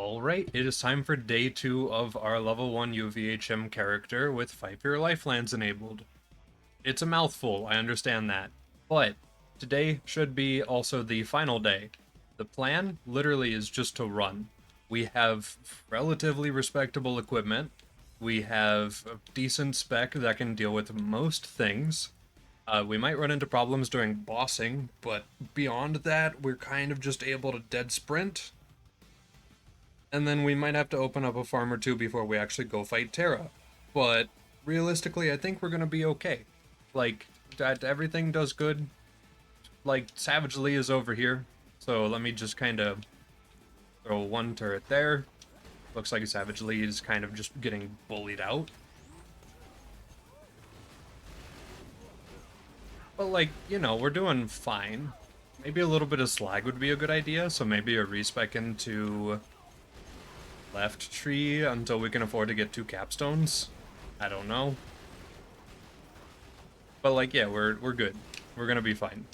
Alright, it is time for day 2 of our level 1 UVHM character with 5-year lifelines enabled. It's a mouthful, I understand that, but today should be also the final day. The plan literally is just to run. We have relatively respectable equipment, we have a decent spec that can deal with most things. We might run into problems during bossing, but beyond that, we're kind of just able to dead sprint. And then we might have to open up a farm or two before we actually go fight TERRA. But realistically, I think we're gonna be okay. Like, everything does good. Like, Savage Lee is over here. So let me just kind of throw one turret there. Looks like Savage Lee is kind of just getting bullied out. But like, you know, we're doing fine. Maybe a little bit of slag would be a good idea, so maybe a respec into left tree until we can afford to get 2 capstones. I don't know. But like, yeah, we're good. We're gonna be fine.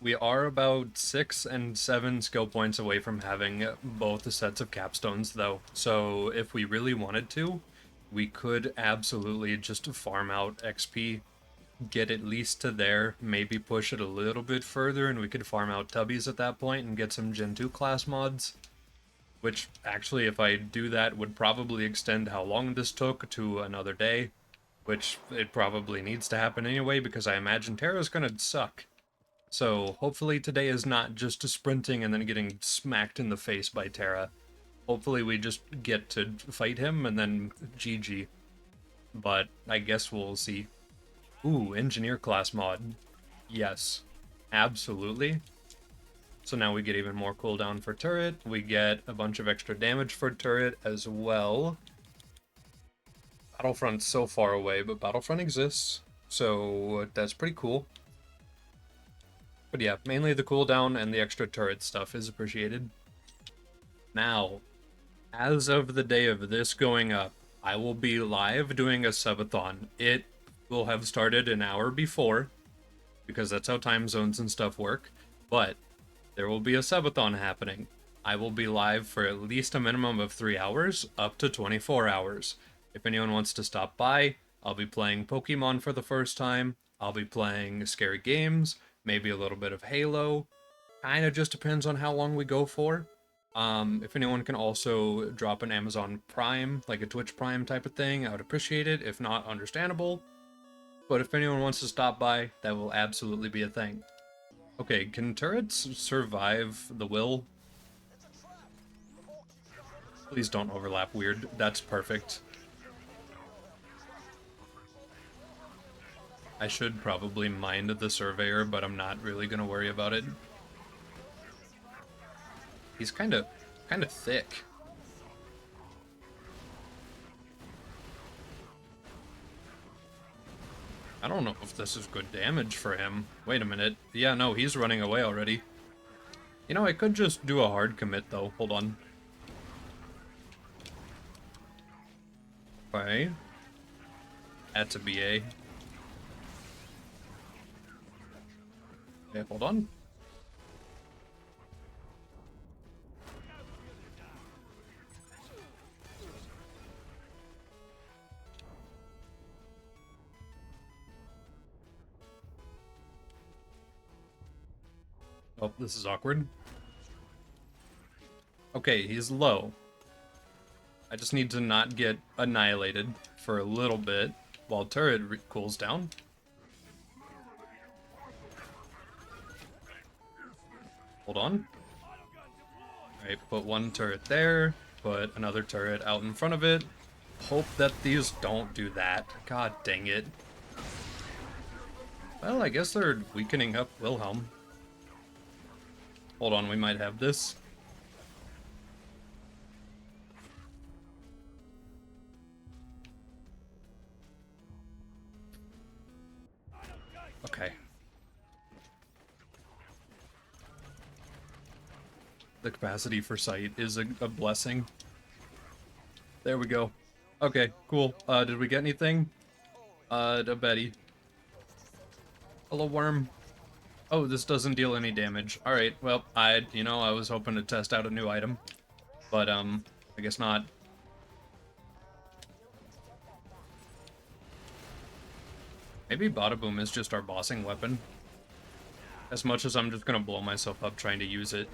We are about 6 and 7 skill points away from having both sets of capstones though. So if we really wanted to, we could absolutely just farm out XP, get at least to there, maybe push it a little bit further, and we could farm out tubbies at that point and get some Gen 2 class mods. Which, actually, if I do that, would probably extend how long this took to another day. Which, it probably needs to happen anyway, because I imagine TERRA's gonna suck. So, hopefully today is not just sprinting and then getting smacked in the face by TERRA. Hopefully we just get to fight him and then GG. But, I guess we'll see. Ooh, Engineer class mod. Yes. Absolutely. So now we get even more cooldown for turret, we get a bunch of extra damage for turret as well. Battlefront's so far away, but Battlefront exists, so that's pretty cool. But yeah, mainly the cooldown and the extra turret stuff is appreciated. Now, as of the day of this going up, I will be live doing a subathon. It will have started an hour before, because that's how time zones and stuff work, but there will be a subathon happening. I will be live for at least a minimum of 3 hours, up to 24 hours. If anyone wants to stop by, I'll be playing Pokemon for the first time, I'll be playing scary games, maybe a little bit of Halo. Kinda just depends on how long we go for. If anyone can also drop an Amazon Prime, like a Twitch Prime type of thing, I would appreciate it. If not, understandable. But if anyone wants to stop by, that will absolutely be a thing. Okay, can turrets survive the will? Please don't overlap weird. That's perfect. I should probably mind the surveyor, but I'm not really gonna worry about it. He's kinda thick. I don't know if this is good damage for him. Wait a minute. Yeah, no, he's running away already. You know, I could just do a hard commit, though. Hold on. Okay. That's a BA. Okay, hold on. Oh, this is awkward. Okay, he's low. I just need to not get annihilated for a little bit while turret cools down. Hold on. Alright, put one turret there, put another turret out in front of it. Hope that these don't do that. God dang it. Well, I guess they're weakening up Wilhelm. Hold on, we might have this. Okay. The capacity for sight is a blessing. There we go. Okay, cool. Did we get anything? A Betty. Hello, worm. Oh, this doesn't deal any damage. Alright, well, I was hoping to test out a new item. But, I guess not. Maybe Bada Boom is just our bossing weapon. As much as I'm just gonna blow myself up trying to use it.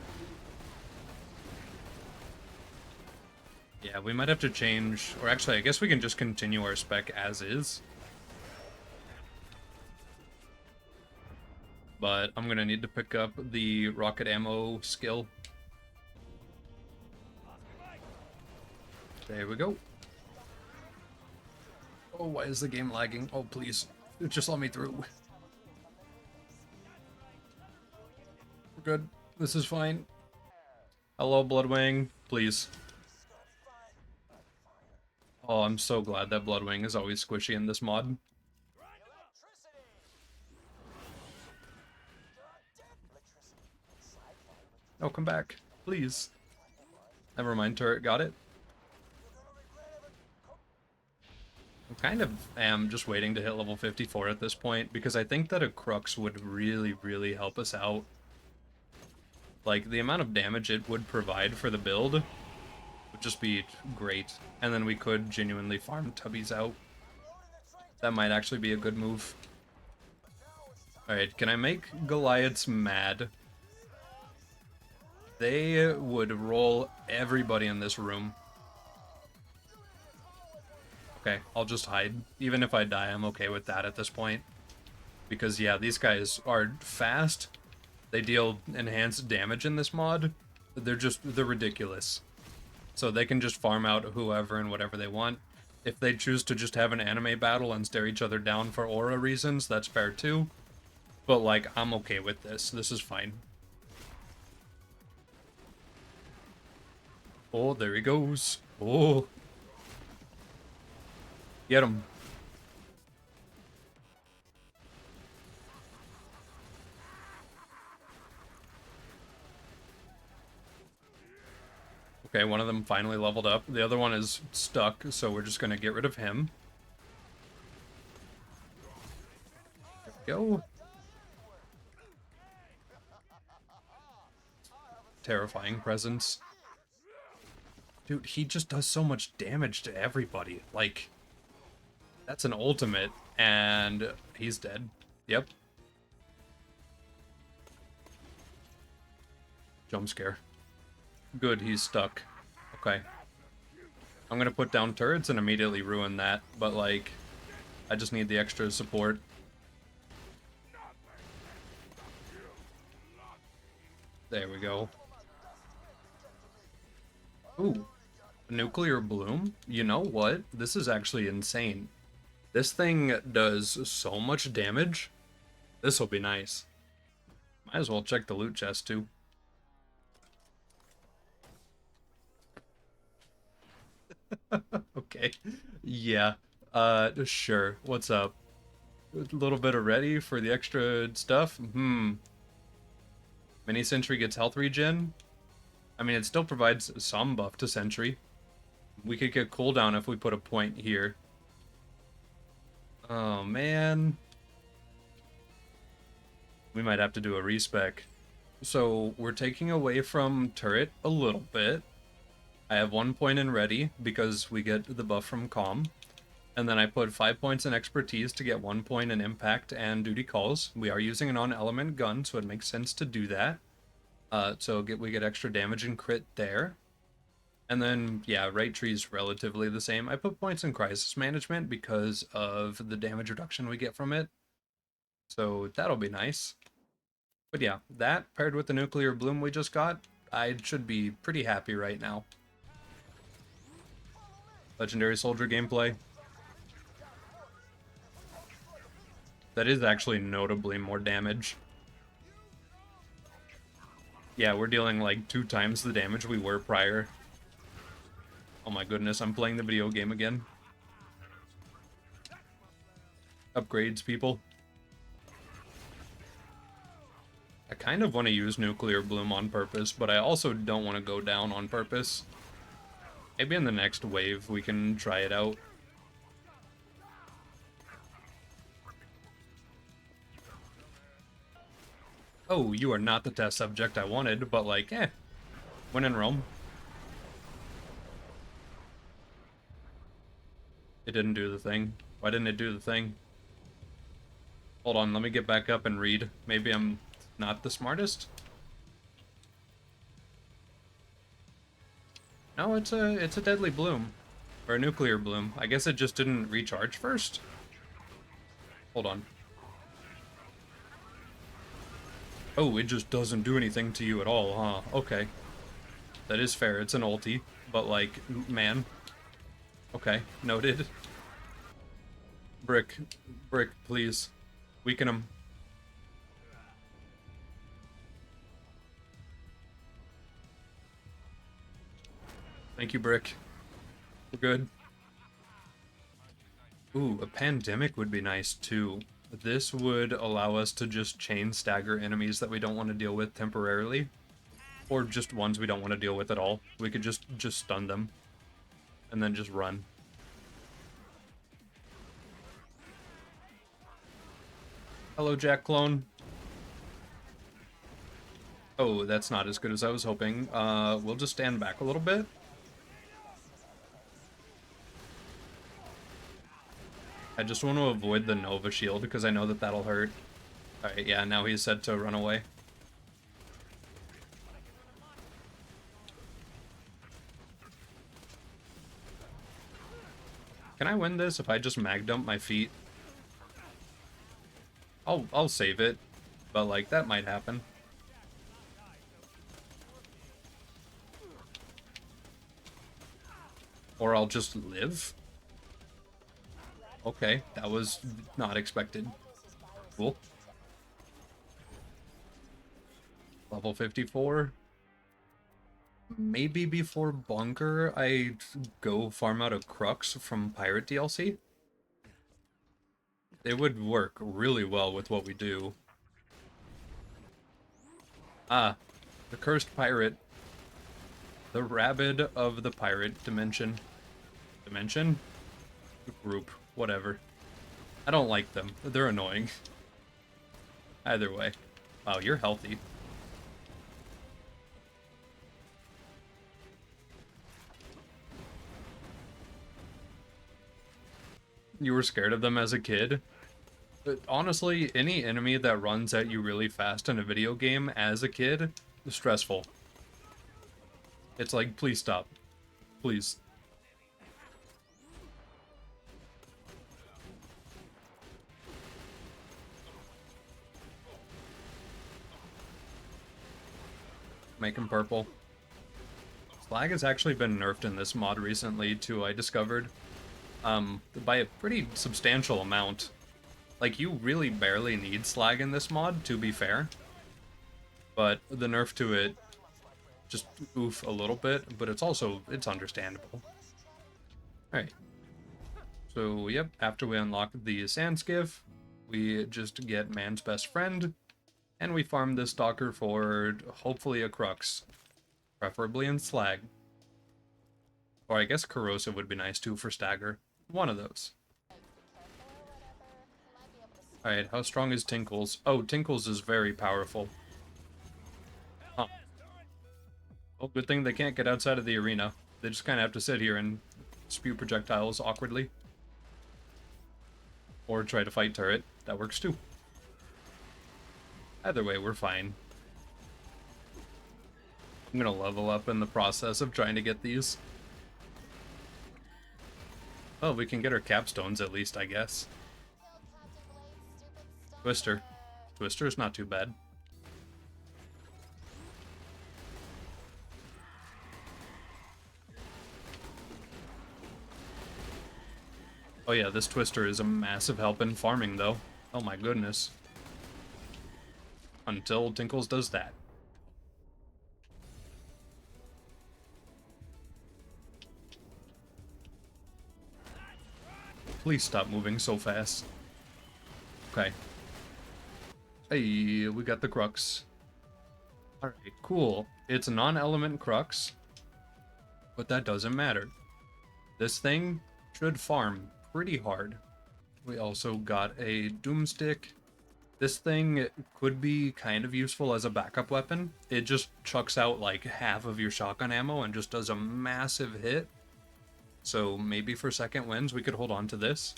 Yeah, we might have to change, or actually, I guess we can just continue our spec as is. But I'm gonna need to pick up the rocket ammo skill. There we go. Oh, why is the game lagging? Oh, please. Just let me through. We're good. This is fine. Hello, Bloodwing. Please. Oh, I'm so glad that Bloodwing is always squishy in this mod. Oh, come back. Please. Never mind, turret. Got it. I kind of am just waiting to hit level 54 at this point, because I think that a Crux would really, really help us out. Like, the amount of damage it would provide for the build would just be great. And then we could genuinely farm Tubbies out. That might actually be a good move. Alright, can I make Goliaths mad? They would roll everybody in this room. Okay, I'll just hide. Even if I die, I'm okay with that at this point. Because, yeah, these guys are fast. They deal enhanced damage in this mod. They're ridiculous. So they can just farm out whoever and whatever they want. If they choose to just have an anime battle and stare each other down for aura reasons, that's fair too. But, like, I'm okay with this. This is fine. Oh, there he goes. Oh. Get him. Okay, one of them finally leveled up. The other one is stuck, so we're just going to get rid of him. There we go. Terrifying presence. Dude, he just does so much damage to everybody. Like, that's an ultimate, and he's dead. Yep. Jump scare. Good, he's stuck. Okay. I'm gonna put down turrets and immediately ruin that, but, like, I just need the extra support. There we go. Ooh. Nuclear Bloom? You know what? This is actually insane. This thing does so much damage. This will be nice. Might as well check the loot chest, too. Okay. Yeah. Sure. What's up? A little bit of ready for the extra stuff? Mini Sentry gets health regen? I mean, it still provides some buff to Sentry. We could get cooldown if we put a point here. Oh, man. We might have to do a respec. So, we're taking away from turret a little bit. I have 1 point in ready because we get the buff from calm. And then I put 5 points in expertise to get 1 point in impact and duty calls. We are using a non-element gun, so it makes sense to do that. So we get extra damage and crit there. And then, yeah, right tree's relatively the same. I put points in crisis management because of the damage reduction we get from it. So that'll be nice. But yeah, that paired with the nuclear bloom we just got, I should be pretty happy right now. Legendary soldier gameplay. That is actually notably more damage. Yeah, we're dealing like 2 times the damage we were prior. Oh my goodness, I'm playing the video game again. Upgrades, people. I kind of want to use Nuclear Bloom on purpose, but I also don't want to go down on purpose. Maybe in the next wave we can try it out. Oh, you are not the test subject I wanted, but like, when in Rome. It didn't do the thing. Why didn't it do the thing? Hold on, let me get back up and read. Maybe I'm not the smartest? No, it's a deadly bloom. Or a nuclear bloom. I guess it just didn't recharge first? Hold on. Oh, it just doesn't do anything to you at all, huh? Okay. That is fair, it's an ulti. But like, man. Okay, noted. Brick. Brick, please. Weaken him. Thank you, Brick. We're good. Ooh, a pandemic would be nice, too. This would allow us to just chain stagger enemies that we don't want to deal with temporarily. Or just ones we don't want to deal with at all. We could just stun them. And then just run. Hello, Jack Clone. Oh, that's not as good as I was hoping. We'll just stand back a little bit. I just want to avoid the Nova shield because I know that that'll hurt. Alright, yeah, now he's said to run away. Can I win this if I just mag dump my feet? I'll save it, but like that might happen. Or I'll just live. Okay, that was not expected. Cool. Level 54. Maybe before Bunker, I go farm out a Crux from Pirate DLC. It would work really well with what we do. Ah, the Cursed Pirate. The Rabid of the Pirate Dimension. Dimension? Group. Whatever. I don't like them. They're annoying. Either way. Wow, you're healthy. You were scared of them as a kid? But honestly, any enemy that runs at you really fast in a video game as a kid is stressful. It's like, please stop. Please. Make him purple. Slag has actually been nerfed in this mod recently, too, I discovered. By a pretty substantial amount. Like, you really barely need slag in this mod, to be fair. But the nerf to it just oof a little bit, but it's understandable. Alright. So, yep, after we unlock the sand skiff, we just get man's best friend, and we farm this stalker for hopefully a crux. Preferably in slag. Or I guess corrosive would be nice too for stagger. One of those. Alright, how strong is Tinkles? Oh, Tinkles is very powerful. Huh. Well, good thing they can't get outside of the arena. They just kind of have to sit here and spew projectiles awkwardly. Or try to fight turret. That works too. Either way, we're fine. I'm gonna level up in the process of trying to get these. Oh, we can get our capstones at least, I guess. Twister. Twister's not too bad. Oh yeah, this Twister is a massive help in farming, though. Oh my goodness. Until Tinkles does that. Please stop moving so fast. Okay. Hey, we got the Crux. Alright, cool. It's a non-element Crux, but that doesn't matter. This thing should farm pretty hard. We also got a Doomstick. This thing could be kind of useful as a backup weapon. It just chucks out like half of your shotgun ammo and just does a massive hit. So maybe for second wins we could hold on to this.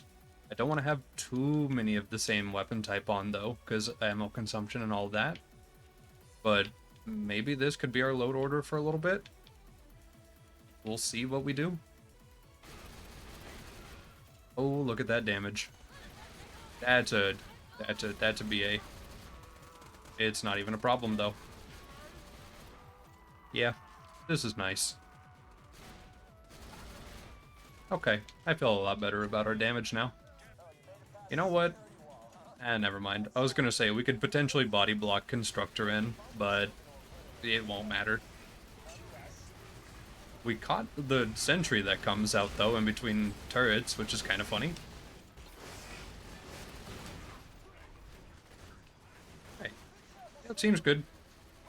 I don't want to have too many of the same weapon type on though, because ammo consumption and all that. But maybe this could be our load order for a little bit. We'll see what we do. Oh, look at that damage. That's a BA. It's not even a problem though. Yeah, this is nice. Okay, I feel a lot better about our damage now. You know what? Never mind. I was gonna say we could potentially body block Constructor in, but it won't matter. We caught the sentry that comes out though in between turrets, which is kind of funny. Hey, that seems good.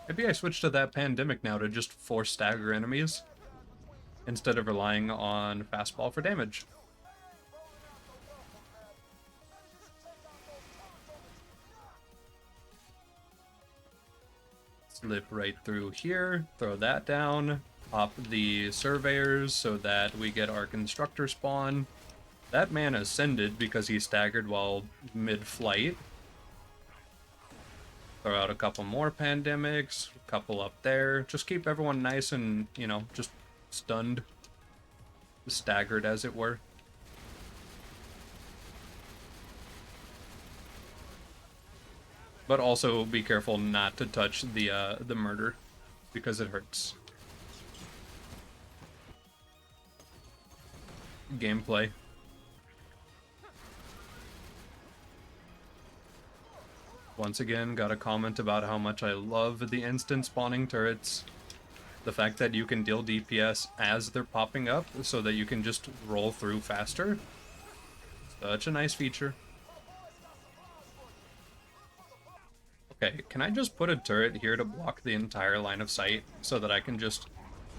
Maybe I switch to that pandemic now to just force stagger enemies instead of relying on fastball for damage. Slip right through here, throw that down, pop the surveyors so that we get our constructor spawn. That man ascended because he staggered while mid-flight. Throw out a couple more pandemics, a couple up there. Just keep everyone nice and, you know, just stunned. Staggered, as it were. But also be careful not to touch the murder, because it hurts. Gameplay. Once again, got a comment about how much I love the instant spawning turrets. The fact that you can deal DPS as they're popping up, so that you can just roll through faster. Such a nice feature. Okay, can I just put a turret here to block the entire line of sight, so that I can just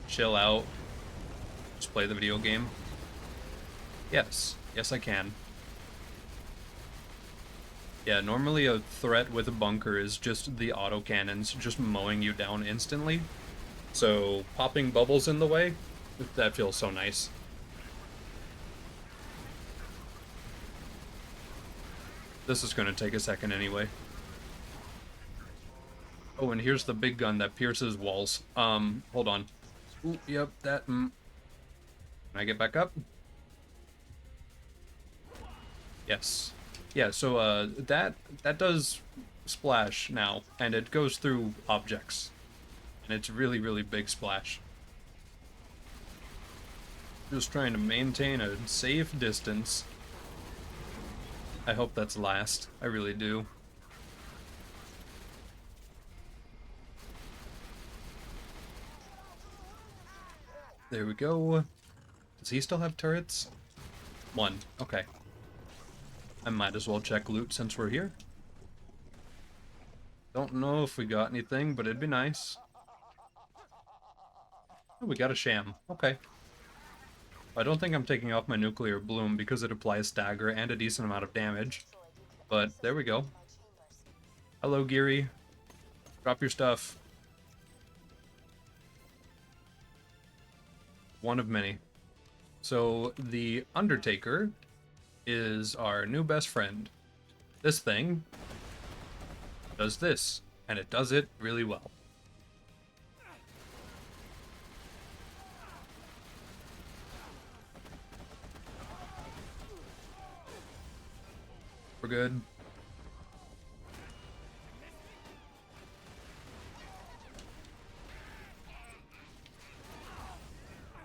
chill out, just play the video game? Yes. Yes, I can. Yeah, normally a threat with a bunker is just the autocannons just mowing you down instantly. So popping bubbles in the way, that feels so nice. This is going to take a second anyway. Oh, and here's the big gun that pierces walls. Hold on. Ooh, yep, that. Can I get back up? Yes. Yeah, so that does splash now, and it goes through objects. And it's really, really big splash. Just trying to maintain a safe distance. I hope that's last. I really do. There we go. Does he still have turrets? One. Okay. I might as well check loot since we're here. Don't know if we got anything, but it'd be nice. Oh, we got a sham. Okay. I don't think I'm taking off my nuclear bloom because it applies stagger and a decent amount of damage. But there we go. Hello, Geary. Drop your stuff. One of many. So the Undertaker is our new best friend. This thing does this, and it does it really well. We're good.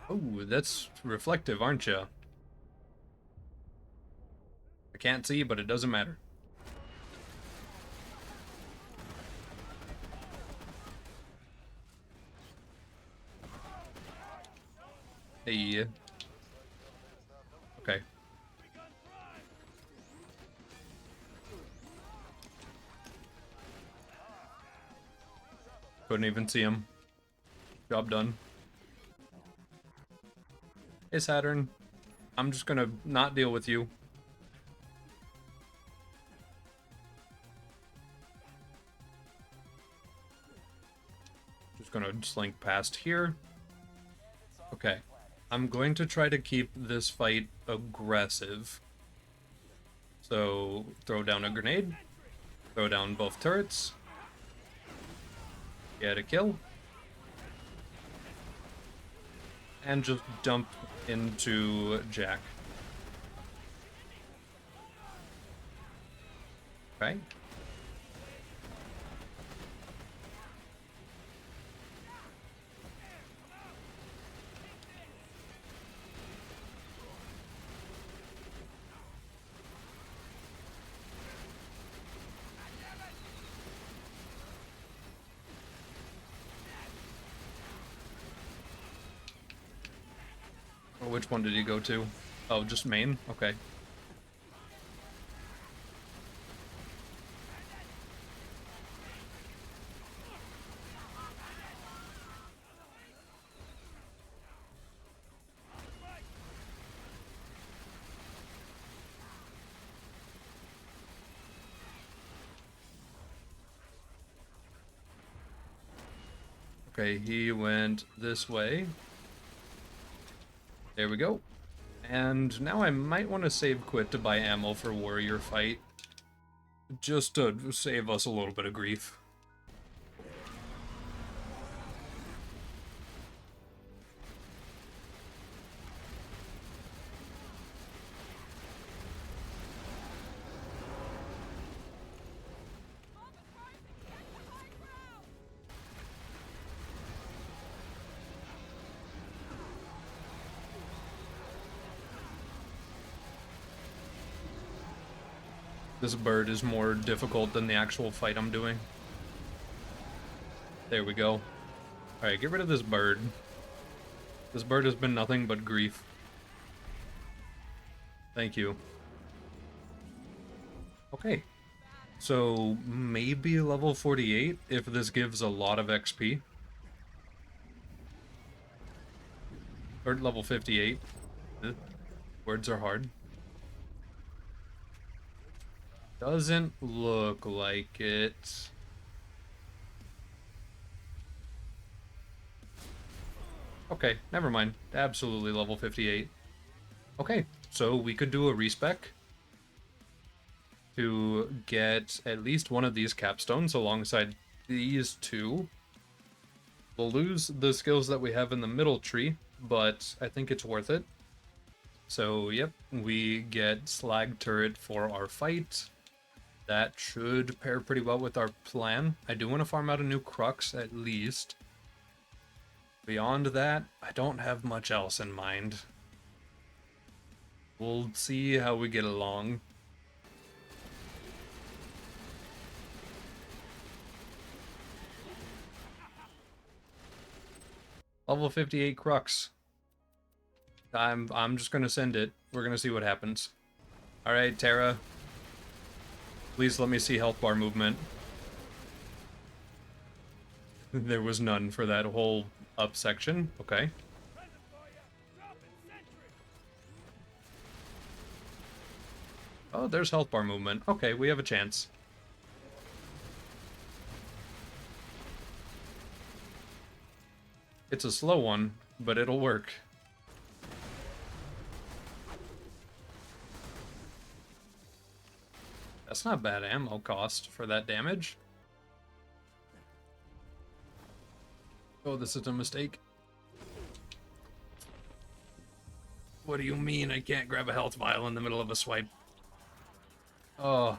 Oh, that's reflective, aren't you? I can't see, but it doesn't matter. Hey. Okay. Couldn't even see him. Job done. Hey, Saturn. I'm just gonna not deal with you. Just gonna slink past here. Okay. I'm going to try to keep this fight aggressive. So, throw down a grenade, throw down both turrets, get a kill, and just dump into Jack. Okay. Oh, which one did he go to? Oh, just main? Okay. Okay, he went this way. There we go. And now I might want to save quit to buy ammo for warrior fight. Just to save us a little bit of grief. This bird is more difficult than the actual fight I'm doing. There we go. Alright, get rid of this bird. This bird has been nothing but grief. Thank you. Okay. So, maybe level 48 if this gives a lot of XP. Or level 58. Words are hard. Doesn't look like it. Okay, never mind. Absolutely level 58. Okay, so we could do a respec to get at least one of these capstones alongside these two. We'll lose the skills that we have in the middle tree, but I think it's worth it. So, yep, we get slag turret for our fight. That should pair pretty well with our plan. I do want to farm out a new crux, at least. Beyond that, I don't have much else in mind. We'll see how we get along. Level 58 crux. I'm just gonna send it. We're gonna see what happens. Alright, TERRA. Please let me see health bar movement. There was none for that whole up section. Okay. Oh, there's health bar movement. Okay, we have a chance. It's a slow one, but it'll work. That's not bad ammo cost for that damage. Oh, this is a mistake. What do you mean I can't grab a health vial in the middle of a swipe? Oh.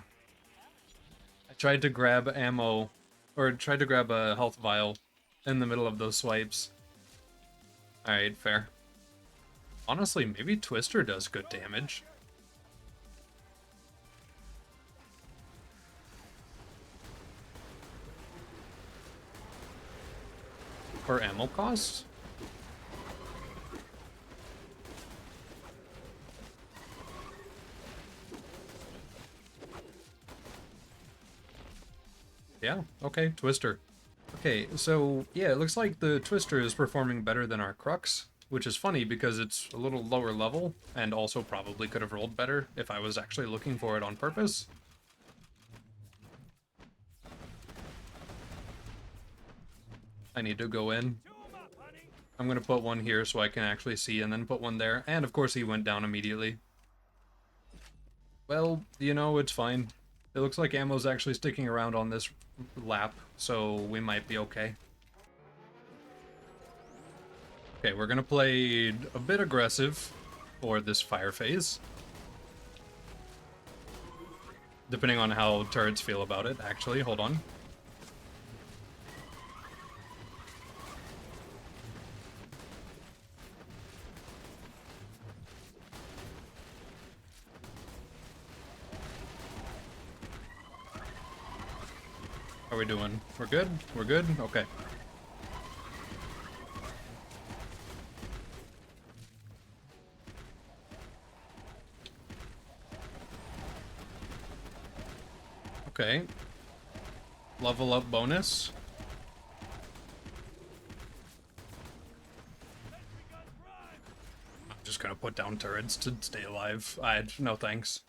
I tried to grab ammo, or tried to grab a health vial in the middle of those swipes. Alright, fair. Honestly, maybe Twister does good damage. For ammo cost? Yeah, okay, Twister. Okay, so yeah, it looks like the Twister is performing better than our Crux, which is funny because it's a little lower level, and also probably could have rolled better if I was actually looking for it on purpose. I need to go in. I'm gonna put one here so I can actually see, and then put one there. And of course he went down immediately. Well, you know, it's fine. It looks like ammo's actually sticking around on this lap, so we might be okay. Okay, we're gonna play a bit aggressive for this fire phase. Depending on how turrets feel about it, actually. Hold on. How are we doing? We're good? We're good? Okay. Okay. Level up bonus. I'm just gonna put down turrets to stay alive. No thanks.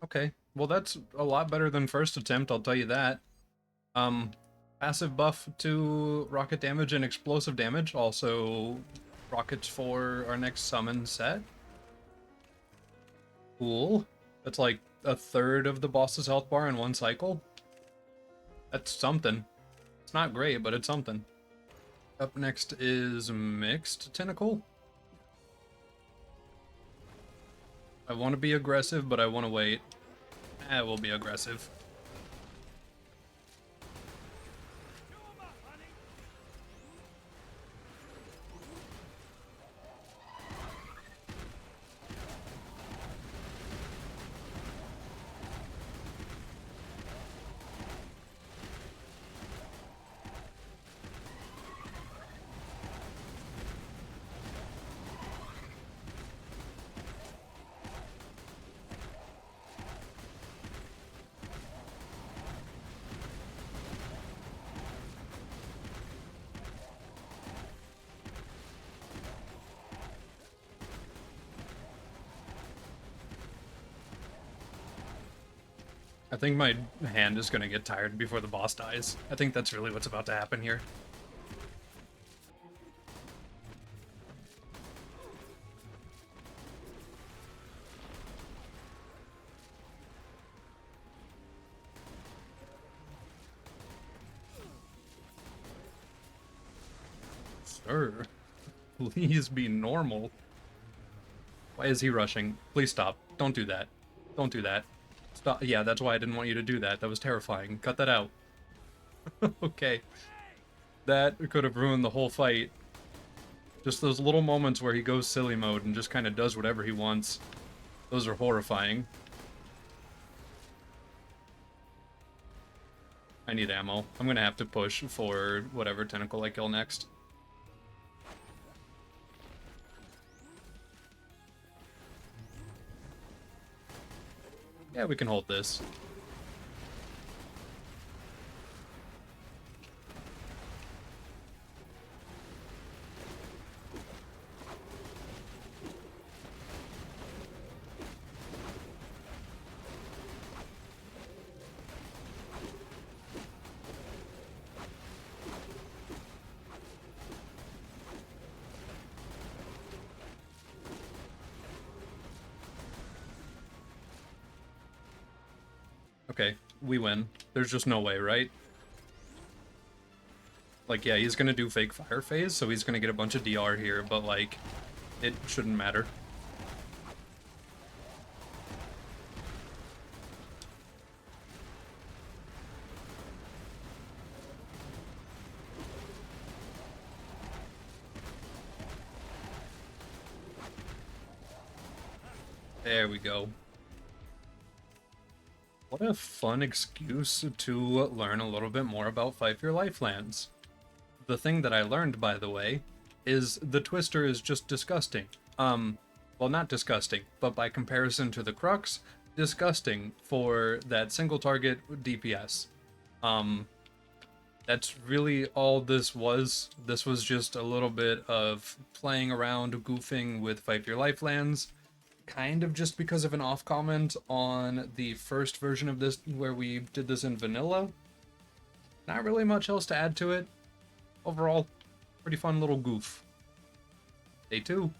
Okay. Well, that's a lot better than first attempt, I'll tell you that. Passive buff to rocket damage and explosive damage. Also, rockets for our next summon set. Cool. That's like a third of the boss's health bar in one cycle. That's something. It's not great, but it's something. Up next is Mixed Tentacle. I want to be aggressive, but I want to wait. We'll be aggressive. I think my hand is going to get tired before the boss dies. I think that's really what's about to happen here. Sir, please be normal. Why is he rushing? Please stop. Don't do that. Don't do that. Stop. Yeah, that's why I didn't want you to do that. That was terrifying. Cut that out. Okay. That could have ruined the whole fight. Just those little moments where he goes silly mode and just kind of does whatever he wants. Those are horrifying. I need ammo. I'm gonna have to push for whatever tentacle I kill next. Yeah, we can hold this. Okay, we win. There's just no way, right? Like, yeah, he's gonna do fake fire phase, so he's gonna get a bunch of DR here, but, like, it shouldn't matter. There we go. What a fun excuse to learn a little bit more about FFYLands. The thing that I learned, by the way, is the Twister is just disgusting. Well, not disgusting, but by comparison to the Crux, disgusting for that single target DPS. That's really all this was. This was just a little bit of playing around, goofing with FFYLands. kind of just because of an off comment on the first version of this where we did this in vanilla. Not really much else to add to it. Overall, pretty fun little goof. Day 2.